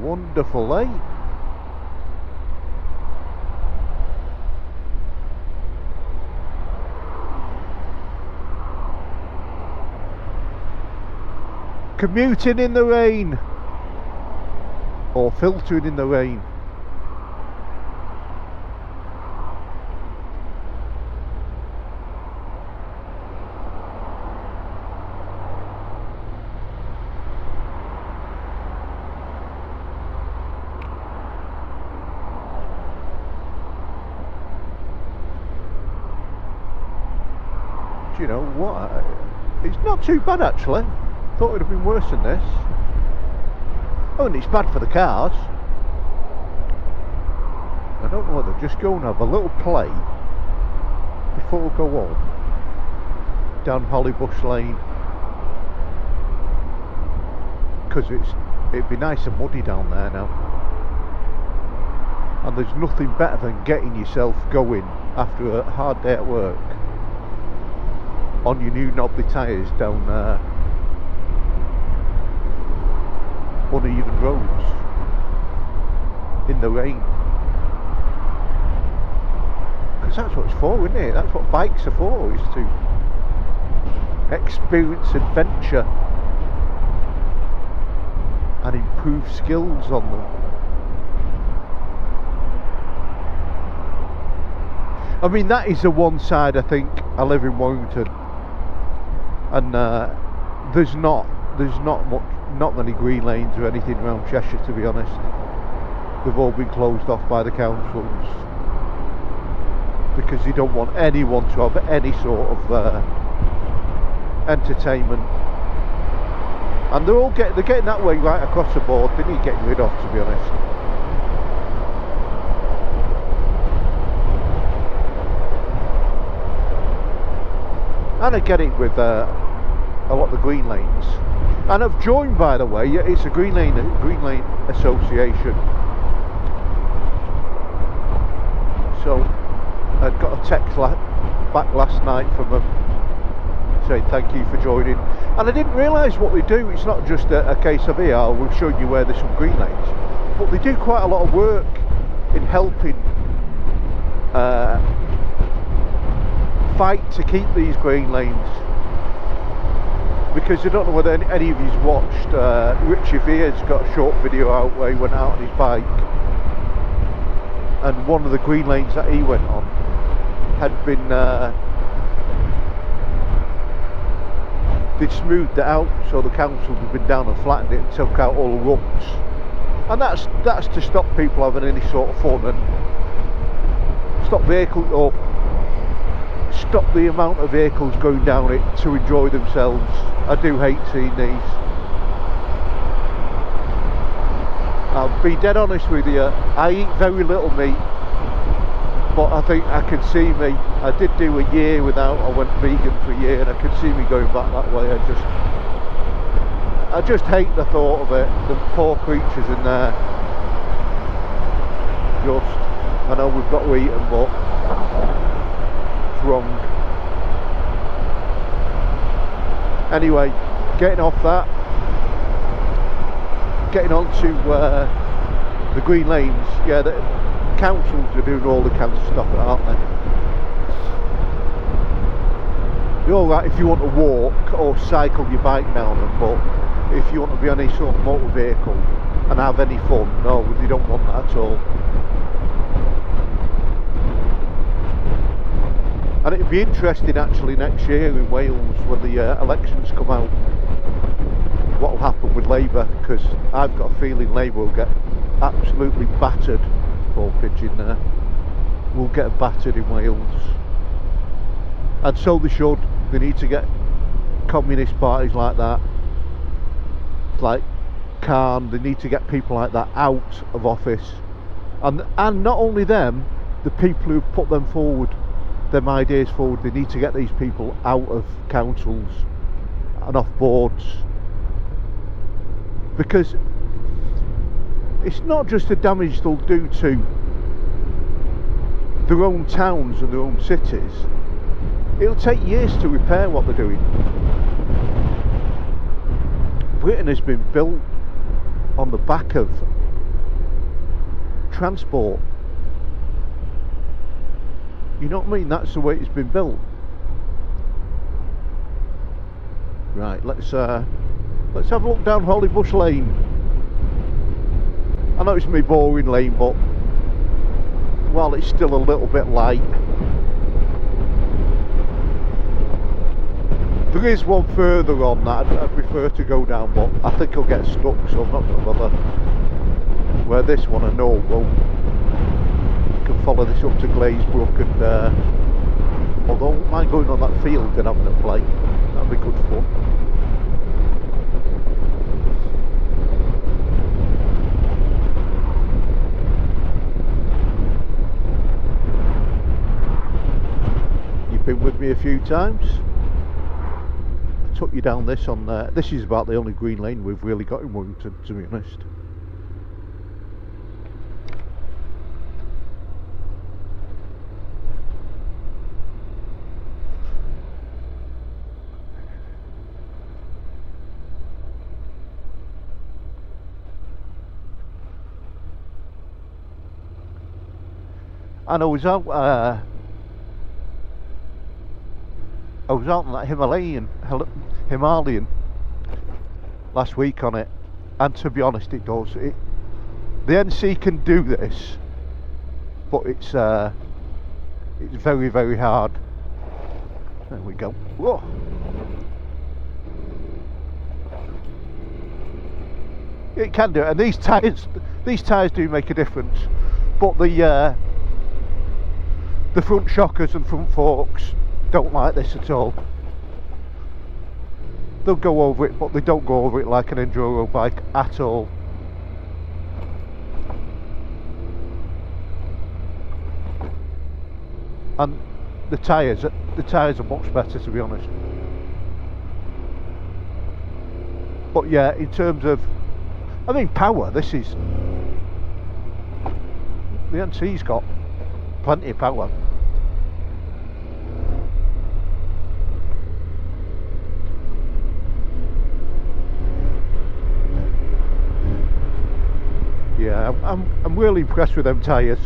wonderful lake. Commuting in the rain, or filtering in the rain. Do you know what? It's not too bad actually. Thought it would have been worse than this. Oh, and it's bad for the cars. I don't know whether just go and have a little play before we go home down Hollybush Lane, because it'd be nice and muddy down there now, and there's nothing better than getting yourself going after a hard day at work on your new knobbly tyres down uneven roads in the rain, because that's what it's for, isn't it? That's what bikes are for, is to experience adventure and improve skills on them. I mean, that is the one side. I think I live in Warrington, and there's not many green lanes or anything around Cheshire, to be honest. They've all been closed off by the councils because they don't want anyone to have any sort of entertainment, and they're getting that way right across the board. They need getting rid of, to be honest. And I get it with a lot of the green lanes. And I've joined, by the way, it's a Green Lane Association. So I got a text back last night from them saying thank you for joining. And I didn't realise what they do. It's not just a case of here, we've shown you where there's some green lanes, but they do quite a lot of work in helping fight to keep these green lanes. Because I don't know whether any of you's watched, Richie Veer's got a short video out where he went out on his bike, and one of the green lanes that he went on had been they'd smoothed it out, so the council had been down and flattened it and took out all the ruts, and that's to stop people having any sort of fun and stop the amount of vehicles going down it to enjoy themselves. I do hate seeing these. I'll be dead honest with you, I eat very little meat, but I think I can see me. I did do a year without, I went vegan for a year, and I could see me going back that way. I just hate the thought of it, the poor creatures in there. I know we've got to eat them, but it's wrong. Anyway, getting off that, getting on to the green lanes. Yeah, the councils are doing all the cancer stuff, aren't they? You're alright if you want to walk or cycle your bike down them, but if you want to be on any sort of motor vehicle and have any fun, no, they don't want that at all. And it'd be interesting actually next year in Wales when the elections come out, what will happen with Labour, because I've got a feeling Labour will get absolutely battered. Poor pigeon there. Will get battered in Wales, and so they should. They need to get communist parties like that, like Khan. They need to get people like that out of office, and not only them, the people who put them forward, them ideas forward, they need to get these people out of councils and off boards, because it's not just the damage they'll do to their own towns and their own cities. It'll take years to repair what they're doing. Britain has been built on the back of transport. You know what I mean? That's the way it's been built. Right, let's have a look down Hollybush Lane. I know it's my boring lane, but while it's still a little bit light, there is one further on that I'd prefer to go down, but I think I'll get stuck, so I'm not going to bother. Where this one I know won't. You can follow this up to Glazebrook, and although I wouldn't mind going on that field and having a play, that'd be good fun. You've been with me a few times. I took you down this on this is about the only green lane we've really got in Warrington, to be honest. And I was out on that Himalayan last week on it, and to be honest, it does. The NC can do this, but it's very, very hard. There we go. Whoa. It can do it, and these tyres do make a difference, but the front shockers and front forks don't like this at all. They'll go over it, but they don't go over it like an enduro bike at all. And the tyres are much better, to be honest. But yeah, in terms of, I mean, power, the NC's got plenty of power. Yeah, I'm really impressed with them tyres.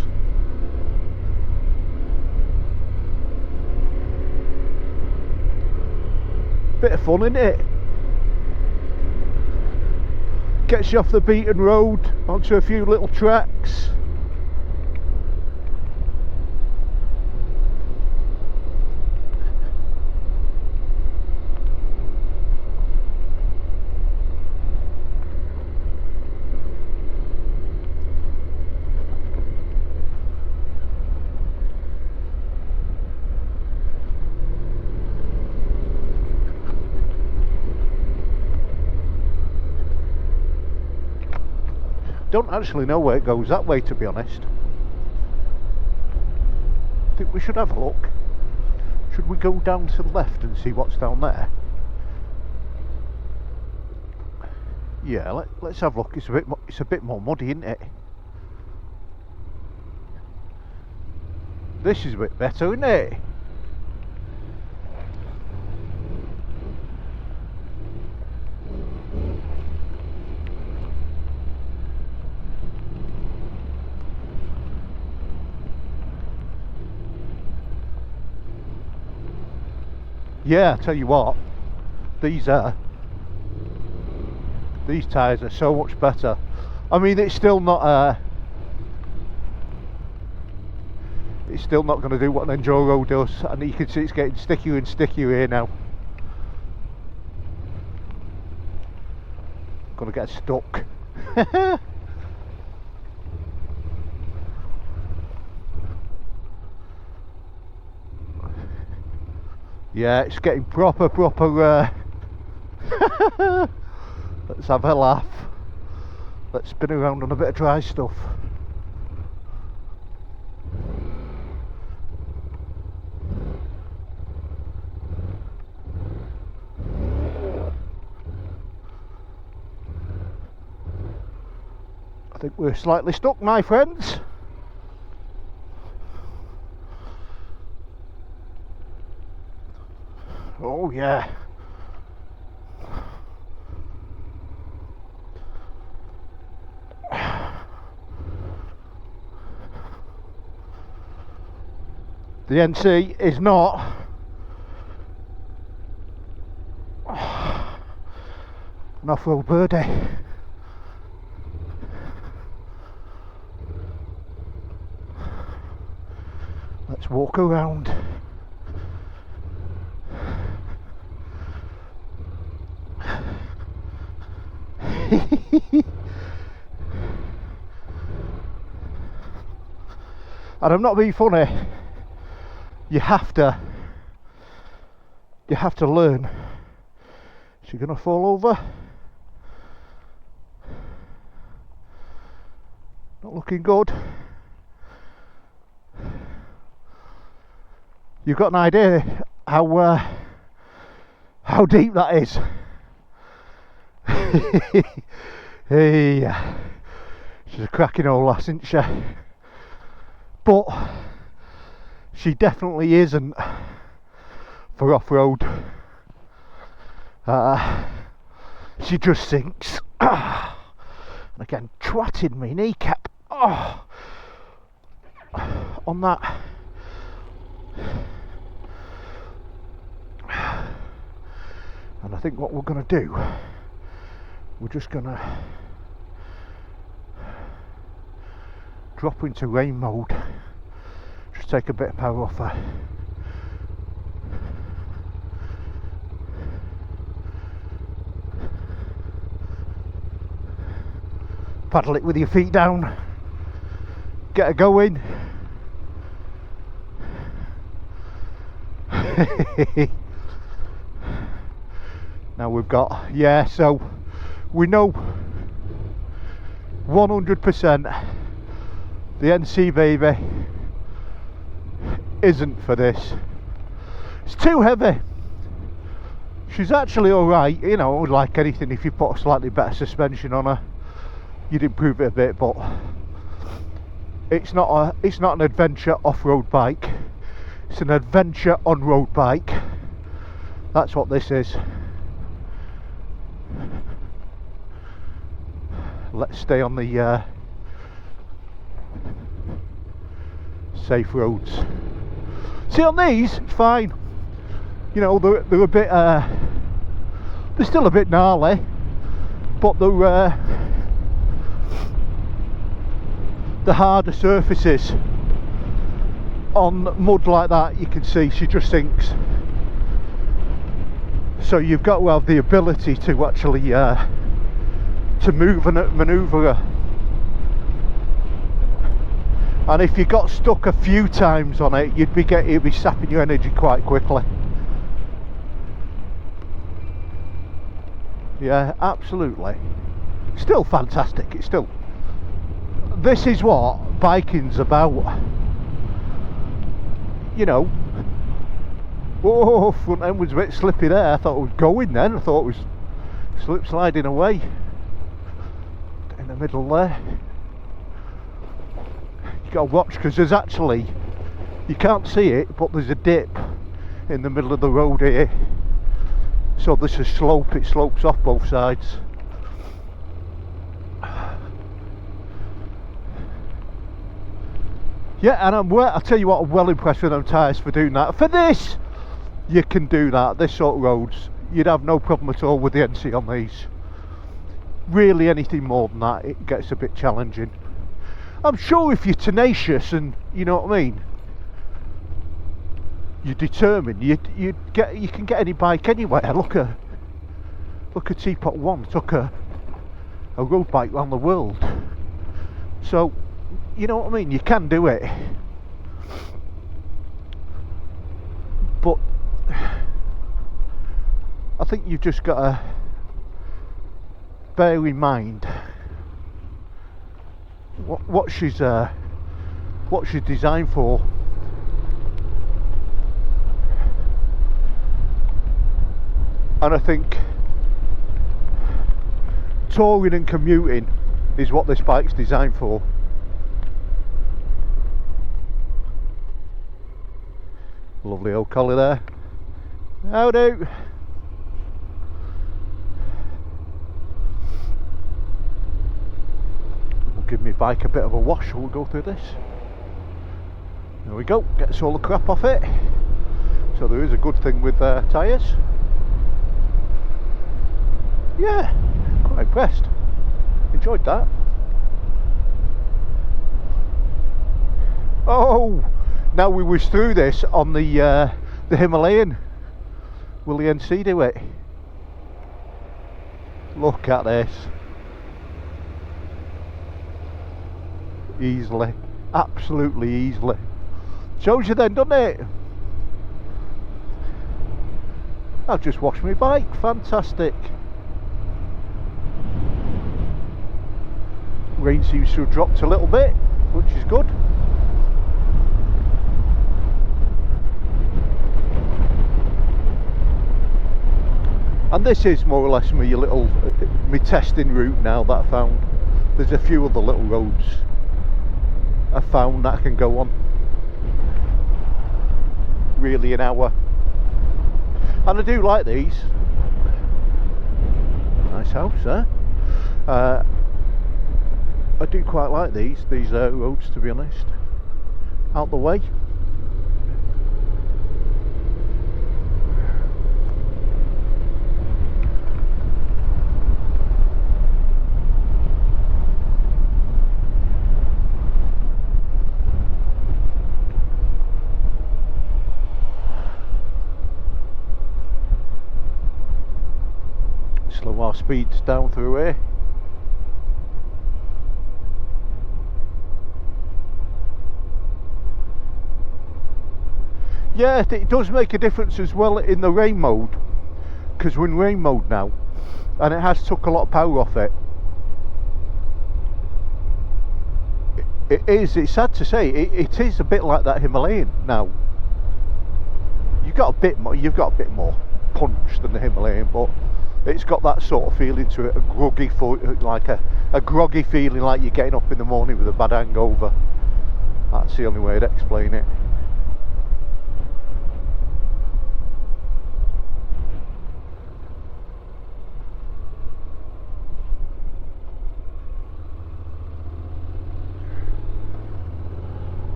Bit of fun, isn't it? Gets you off the beaten road onto a few little tracks. Don't actually know where it goes that way, to be honest. I think we should have a look. Should we go down to the left and see what's down there? Yeah, let's have a look. It's a bit more muddy, isn't it? This is a bit better, isn't it? Yeah, I tell you what, these tyres are so much better. I mean, it's still not going to do what an enduro does, and you can see it's getting stickier and stickier here now. Gonna get stuck. Yeah, it's getting proper let's have a laugh. Let's spin around on a bit of dry stuff. I think we're slightly stuck, my friends. Oh yeah. The NC is not an off-road birdie. Let's walk around. And I'm not being funny. You have to learn. Is she gonna fall over? Not looking good. You've got an idea how deep that is. Hey, she's a cracking old lass, isn't she? But she definitely isn't for off-road. She just sinks. And again, twatted me kneecap. Oh, on that. And I think what we're going to do, we're just going to drop into rain mode. Just take a bit of power off her. Paddle it with your feet down. Get her going. Now we've got, yeah, so we know 100% the NC baby isn't for this. It's too heavy. She's actually alright, you know, like anything, if you put a slightly better suspension on her, you'd improve it a bit, but it's not an adventure off-road bike. It's an adventure on-road bike. That's what this is. Let's stay on the safe roads. See, on these, it's fine. You know, they're a bit, they're still a bit gnarly, but they're the harder surfaces. On mud like that, you can see she just sinks. So you've got to have the ability to actually to move and manoeuvre her. And if you got stuck a few times on it, you'd be sapping your energy quite quickly. Yeah, absolutely. Still fantastic. It's still. This is what biking's about. You know. Whoa, front end was a bit slippy there. I thought it was going then. I thought it was slip sliding away. In the middle there. You gotta watch, because there's actually, you can't see it, but there's a dip in the middle of the road here. So this is slope, it slopes off both sides. Yeah, and I'll tell you what, I'm well impressed with them tyres for doing that. For this, you can do that. This sort of roads, you'd have no problem at all with the NC on these. Really, anything more than that, it gets a bit challenging. I'm sure if you're tenacious and, you know what I mean, you're determined, you can get any bike anywhere. Look at Teapot One took a road bike around the world. So, you know what I mean, you can do it. But I think you've just got to bear in mind what she's designed for. And I think touring and commuting is what this bike's designed for. Lovely old collie there. How do? We'll give my bike a bit of a wash. We'll go through this. There we go, gets all the crap off it. So there is a good thing with tyres. Yeah, quite impressed. Enjoyed that. Oh, now we was through this on the Himalayan. Will the NC do it? Look at this. Easily, absolutely easily. Shows you then, doesn't it? I've just washed my bike, fantastic. Rain seems to have dropped a little bit, which is good. And this is more or less my testing route now that I found. There's a few other little roads I found that I can go on. Really an hour. And I do like these. Nice house there. I do quite like these roads, to be honest. Out the way. Slow our speeds down through here. Yeah, it does make a difference as well in the rain mode, because we're in rain mode now and it has took a lot of power off it. It's sad to say, it is a bit like that Himalayan now. You've got a bit more punch than the Himalayan, but it's got that sort of feeling to it, a groggy feeling like you're getting up in the morning with a bad hangover. That's the only way I'd explain it.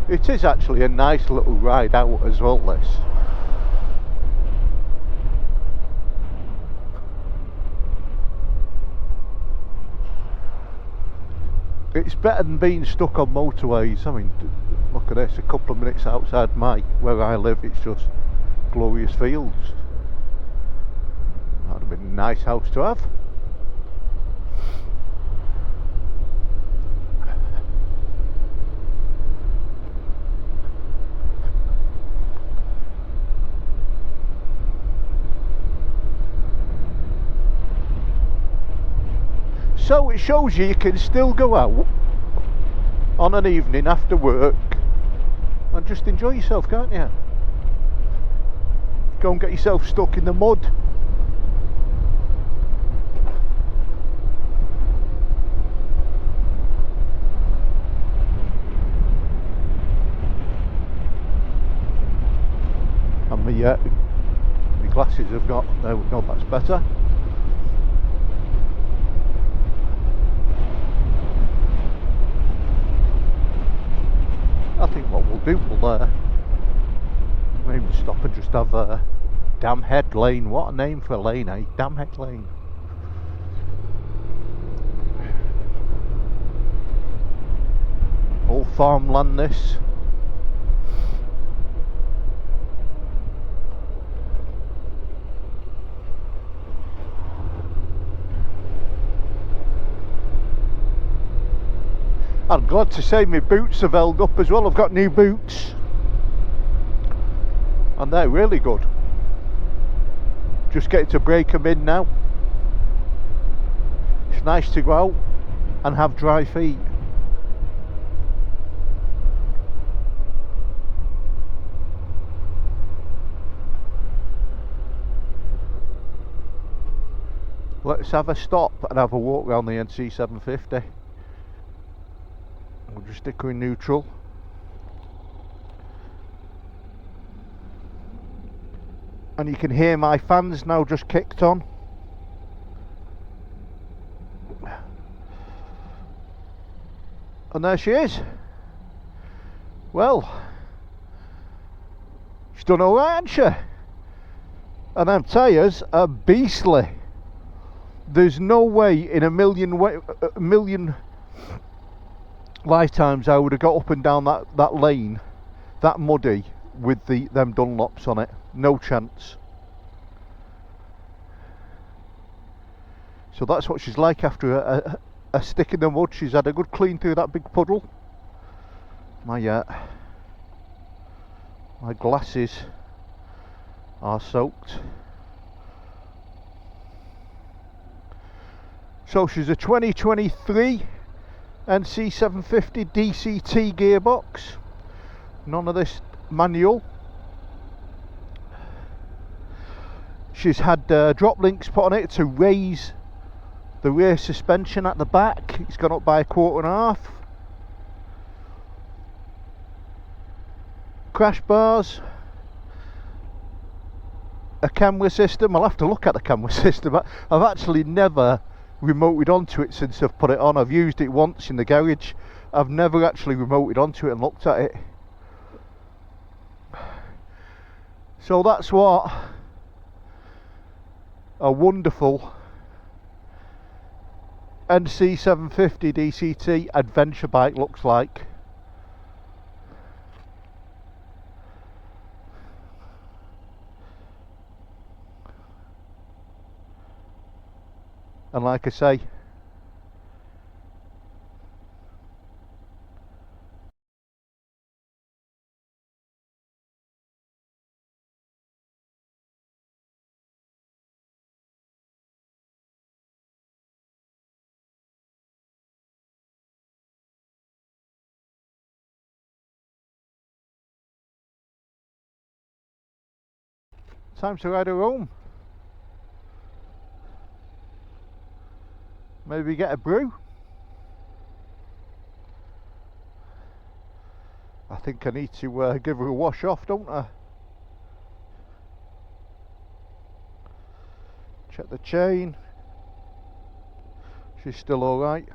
It is actually a nice little ride out as well, this. It's better than being stuck on motorways. I mean, look at this, a couple of minutes outside where I live, it's just glorious fields. That would have been a nice house to have. So it shows you can still go out on an evening after work and just enjoy yourself, can't you? Go and get yourself stuck in the mud. And my glasses have got, there we go, that's better. I think what we'll do, we'll maybe stop and just have a Damhead Lane. What a name for a lane, eh? Damhead Lane. All farmland this. I'm glad to say my boots have held up as well. I've got new boots and they're really good. Just getting to break them in now. It's nice to go out and have dry feet. Let's have a stop and have a walk around the NC750. We'll just stick her in neutral. And you can hear my fans now just kicked on. And there she is. Well, she's done alright, hasn't she? And them tyres are beastly. There's no way in a million lifetimes I would have got up and down that lane, that muddy, with them Dunlops on it. No chance. So that's what she's like after a stick in the mud. She's had a good clean through that big puddle. My glasses are soaked. So she's a 2023 NC750 DCT gearbox. None of this manual. She's had drop links put on it to raise the rear suspension at the back. It's gone up by 1.25. Crash bars. A camera system. I'll have to look at the camera system. I've actually never remoted onto it since I've put it on. I've used it once in the garage. I've never actually remoted onto it and looked at it. So that's what a wonderful NC750 DCT adventure bike looks like. And like I say, time to ride her home. Maybe get a brew. I think I need to give her a wash off, don't I? Check the chain. She's still alright.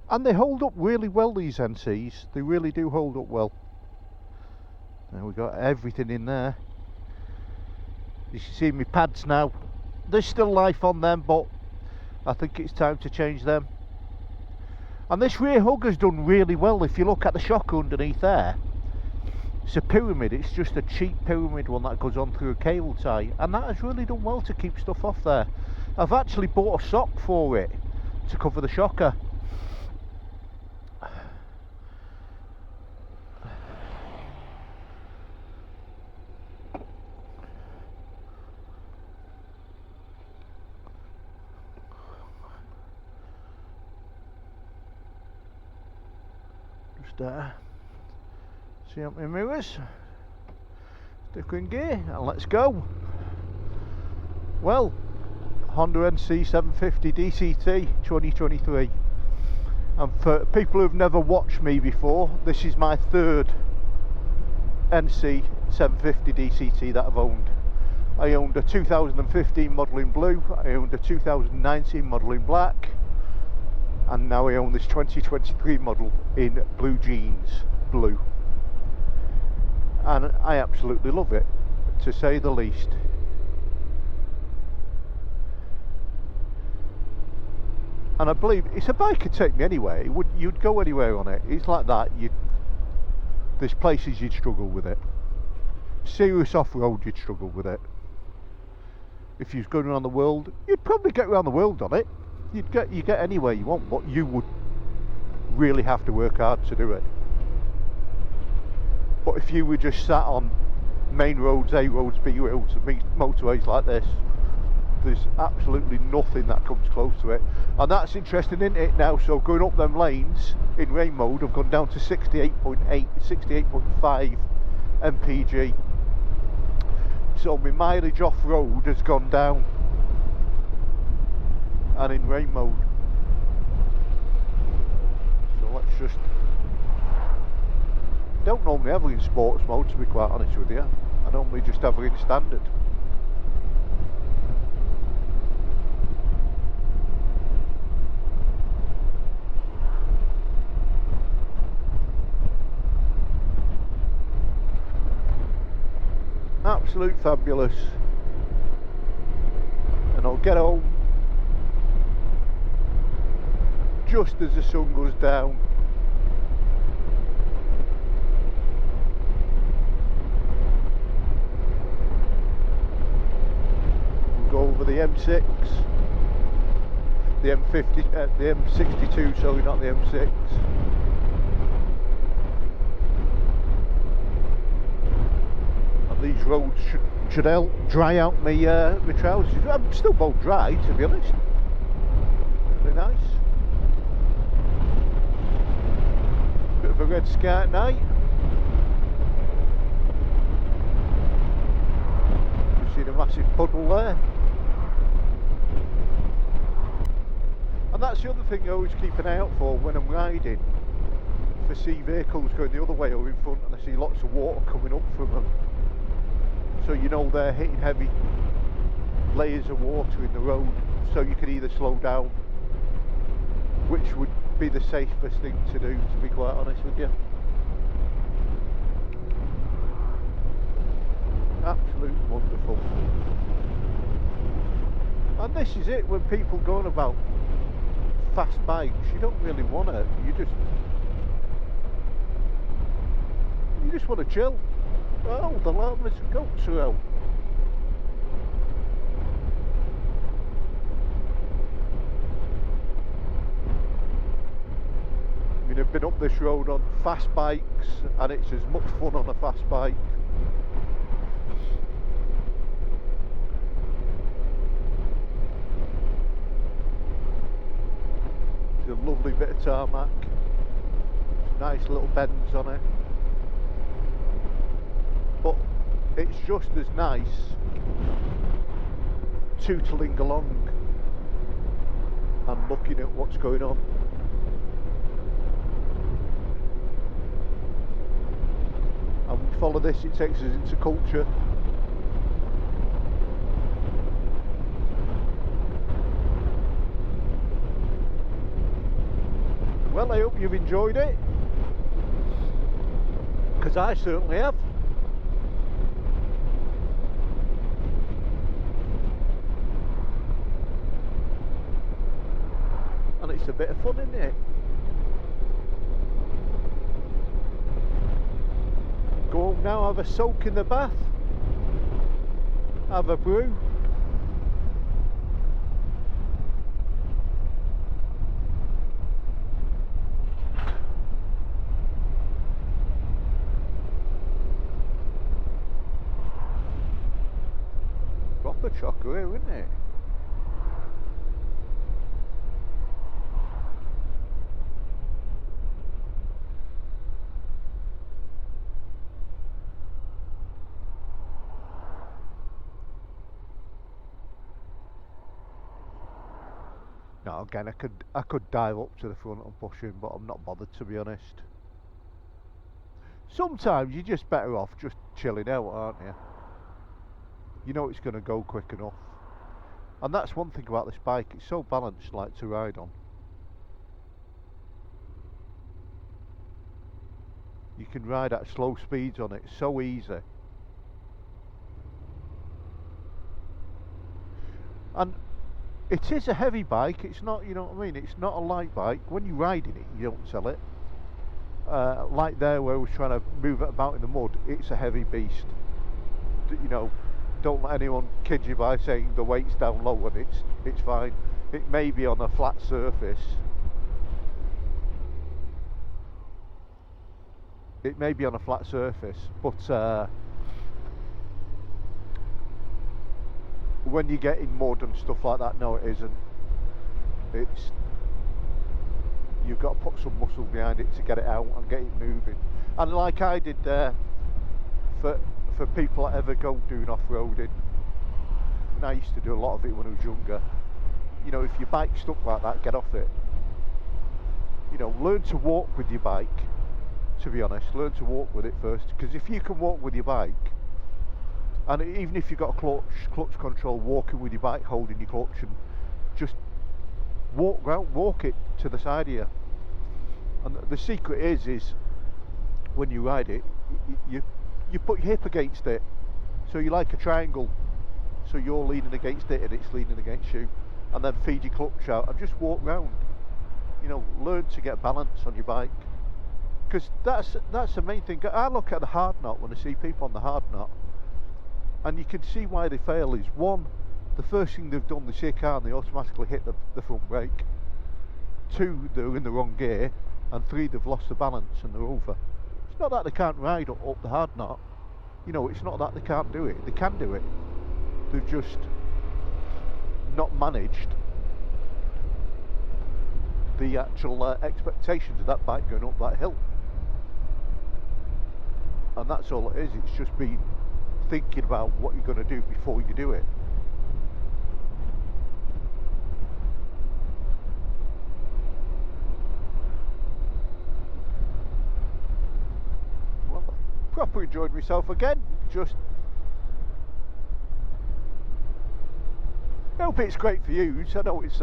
And they hold up really well, these NCs. They really do hold up well. Now we've got everything in there. You can see my pads now. There's still life on them, but I think it's time to change them. And this rear hug has done really well. If you look at the shocker underneath there, it's a pyramid. It's just a cheap pyramid one that goes on through a cable tie, and that has really done well to keep stuff off there. I've actually bought a sock for it to cover the shocker. See up my mirrors, stick in gear, and let's go. Well, Honda NC750 DCT 2023, and for people who've never watched me before, this is my third NC750 DCT that I've owned. I owned a 2015 model in blue, I owned a 2019 model in black, and now I own this 2023 model in blue jeans, blue. And I absolutely love it, to say the least. And I believe it's a bike could take me anywhere. You'd go anywhere on it. It's like that. There's places you'd struggle with it. Serious off-road, you'd struggle with it. If you was going around the world, you'd probably get around the world on it. You get anywhere you want, but you would really have to work hard to do it. But if you were just sat on main roads, A roads, B roads, and motorways like this, there's absolutely nothing that comes close to it. And that's interesting, isn't it, now? So going up them lanes in rain mode, I've gone down to 68.8, 68.5 mpg. So my mileage off road has gone down, and in rain mode. So let's just, don't normally have her in sports mode, to be quite honest with you. I normally just have her in standard. absolute fabulous. And I'll get home just as the sun goes down. We'll go over the M6, the M50, the M62, sorry, not the M6. And these roads should help dry out my trousers. I'm still both dry, to be honest. Very nice. Bit of a red sky at night. You've seen a massive puddle there. And that's the other thing I always keep an eye out for when I'm riding. If I see vehicles going the other way or in front and I see lots of water coming up from them, so you know they're hitting heavy layers of water in the road, so you can either slow down, which would be the safest thing to do, to be quite honest with you. Absolutely wonderful. And this is it, when people go on about fast bikes, you don't really want it. You just want to chill. Oh, the alarm is go to hell. I mean, I've been up this road on fast bikes, and it's as much fun on a fast bike. It's a lovely bit of tarmac. Nice little bends on it. But it's just as nice tootling along and looking at what's going on. And we follow this, it takes us into culture. Well, I hope you've enjoyed it, because I certainly have. And it's a bit of fun, isn't it? Go home now, have a soak in the bath, have a brew. Proper chocolate, isn't it? Now again, I could dive up to the front and push in, but I'm not bothered, to be honest. Sometimes you're just better off just chilling out, aren't you? You know it's going to go quick enough. And that's one thing about this bike, it's so balanced, like, to ride on. You can ride at slow speeds on it, so easy. And it is a heavy bike, it's not, you know what I mean, it's not a light bike. When you're riding it, you don't sell it. Like there where I was trying to move it about in the mud, it's a heavy beast. You know, don't let anyone kid you by saying the weight's down low, and it's fine. It may be on a flat surface. It may be on a flat surface, but when you get in mud and stuff like that, no, it isn't. It's, you've got to put some muscle behind it to get it out and get it moving. And like I did there, for people that ever go doing off-roading, and I used to do a lot of it when I was younger, you know, if your bike's stuck like that, get off it. You know, learn to walk with your bike, to be honest. Learn to walk with it first, because if you can walk with your bike, and even if you've got a clutch control, walking with your bike, holding your clutch, and just walk it to the side of you. And the secret is when you ride it, you put your hip against it, So you like a triangle, so you're leaning against it and it's leaning against you, and then feed your clutch out and just walk round. You know, learn to get balance on your bike, because that's the main thing. I look at the hard knot when I see people on the hard knot, and you can see why they fail. Is one, the first thing they've done, they see a car and they automatically hit the front brake. Two, they're in the wrong gear, and three, they've lost the balance and they're over. It's not that they can't ride up the hard knot, you know, it's not that they can't do it, they can do it. They've just not managed the actual expectations of that bike going up that hill. And that's all it is, it's just been thinking about what you're going to do before you do it. Well, proper enjoyed myself again. Just I hope it's great for you. I know it's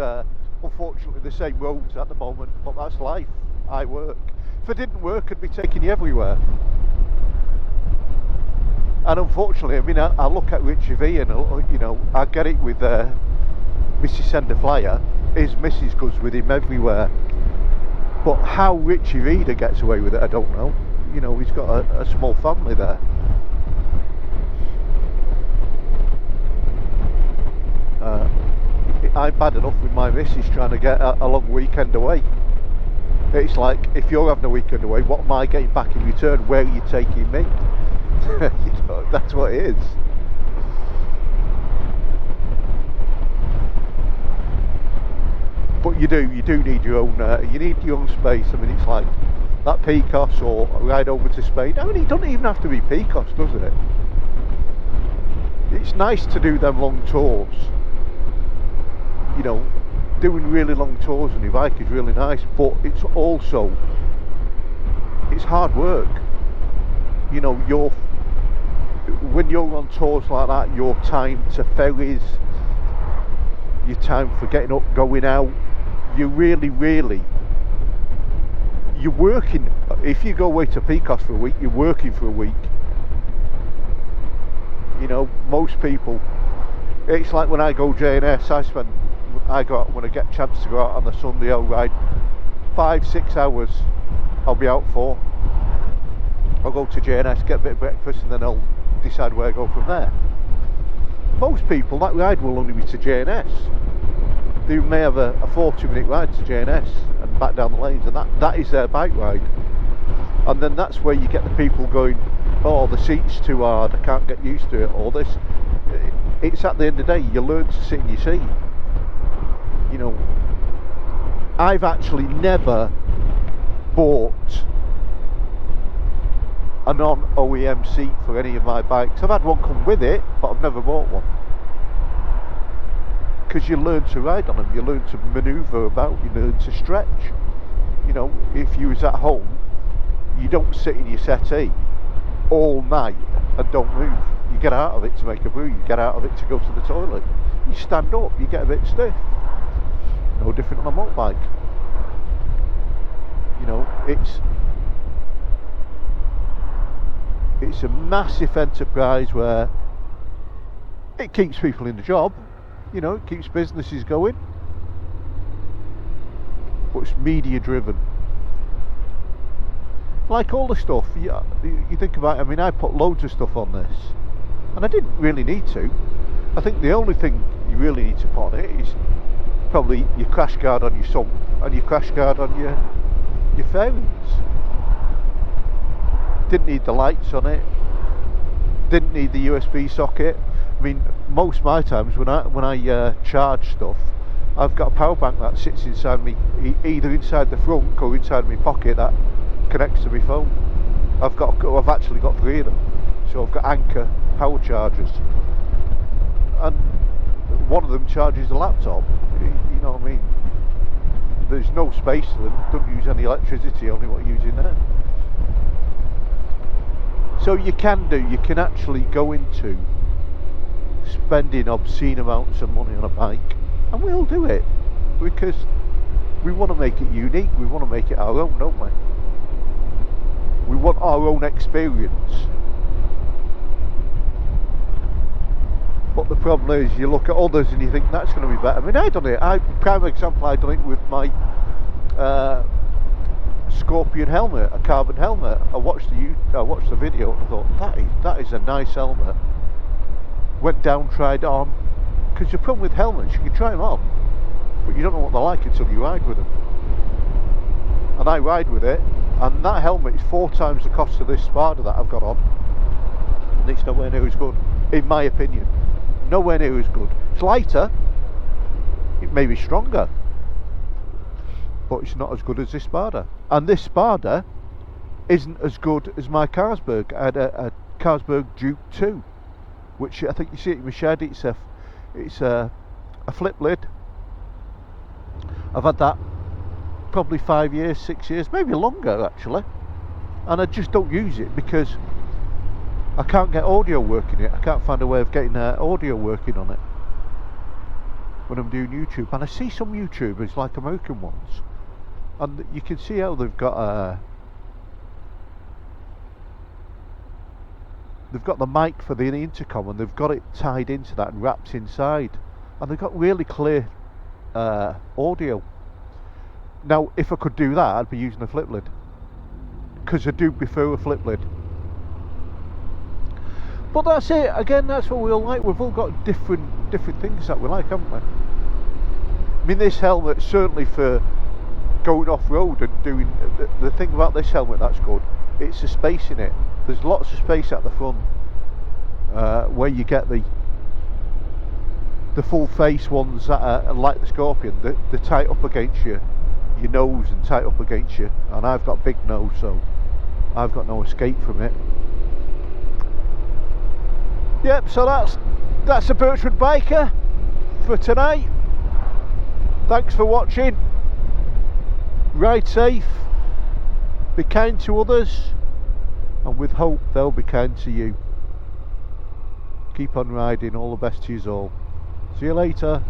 unfortunately the same roads at the moment, but that's life. I work. If it didn't work, I'd be taking you everywhere. And unfortunately, I mean, I look at Richie V and, you know, I get it with Mrs. Sender Flyer. His missus goes with him everywhere. But how Richie Reader gets away with it, I don't know. You know, he's got a small family there. I'm bad enough with my missus trying to get a long weekend away. It's like, if you're having a weekend away, what am I getting back in return? Where are you taking me? You know, that's what it is. But you do need your own. You need your own space. I mean, it's like that Picos or a ride over to Spain. I mean, it doesn't even have to be Picos, does it? It's nice to do them long tours. You know, doing really long tours on your bike is really nice, but it's also, it's hard work. You know, when you're on tours like that, your time to ferries, your time for getting up, going out, you're really, you're working. If you go away to Picos for a week, you're working for a week. You know, most people, it's like when I go JNS, I go out when I get a chance to go out on a Sunday, I'll ride 5-6 hours, I'll be out for. I'll go to JNS, get a bit of breakfast, and then I'll decide where I go from there. Most people, that ride will only be to JNS. They may have a 40-minute ride to JNS and back down the lanes, and that is their bike ride. And then that's where you get the people going, oh, the seat's too hard, I can't get used to it, or this. It's at the end of the day, you learn to sit in your seat. You know, I've actually never bought a non-OEM seat for any of my bikes. I've had one come with it, but I've never bought one. Because you learn to ride on them, you learn to manoeuvre about, you learn to stretch. You know, if you was at home, you don't sit in your settee all night and don't move. You get out of it to make a brew, you get out of it to go to the toilet. You stand up, you get a bit stiff. No different on a motorbike. You know, it's a massive enterprise where it keeps people in the job, you know, it keeps businesses going, but it's media driven. Like all the stuff, you think about it, I mean, I put loads of stuff on this, and I didn't really need to. I think the only thing you really need to put on it is probably your crash guard on your sump and your crash guard on your fairings. Didn't need the lights on it, didn't need the USB socket. I mean, most of my times when I charge stuff, I've got a power bank that sits inside me, either inside the front or inside my pocket, that connects to my phone. I've actually got 3 of them. So I've got Anchor power chargers, and one of them charges a laptop. You know what I mean? There's no space to them, don't use any electricity, only what you're using there. So you can actually go into spending obscene amounts of money on a bike, and we'll do it because we want to make it unique, we want to make it our own, don't we? We want our own experience. But the problem is, you look at others and you think that's going to be better. I mean, I done it. Prime example, I done it with my Scorpion helmet, a carbon helmet. I watched the video and I thought that is a nice helmet. Went down, tried it on. Because the problem with helmets, you can try them on, but you don't know what they're like until you ride with them. And I ride with it, and that helmet is 4 times the cost of this Spada that I've got on, and it's nowhere near as good, in my opinion. Nowhere near as good. It's lighter, it may be stronger, but it's not as good as this Spada. And this Spada isn't as good as my Carlsberg. I had a Carlsberg Duke 2, which I think you see it in my shed. It's a flip lid. I've had that probably 5 years, 6 years, maybe longer actually, and I just don't use it because I can't get audio working in it. I can't find a way of getting audio working on it when I'm doing YouTube. And I see some YouTubers, like American ones, and you can see how they've got the mic for the intercom, and they've got it tied into that and wrapped inside, and they've got really clear audio. Now, if I could do that, I'd be using a flip lid, because I do prefer a flip lid. But that's it. Again, that's what we all like. We've all got different things that we like, haven't we? I mean, this helmet, certainly for going off-road and doing... The thing about this helmet that's good, it's the space in it. There's lots of space at the front, where you get the full face ones that are like the Scorpion. They're tight up against your nose and tight up against you. And I've got a big nose, so I've got no escape from it. Yep, so that's the Birchwood Biker for tonight. Thanks for watching. Ride safe, be kind to others, and with hope they'll be kind to you. Keep on riding. All the best to you all. See you later.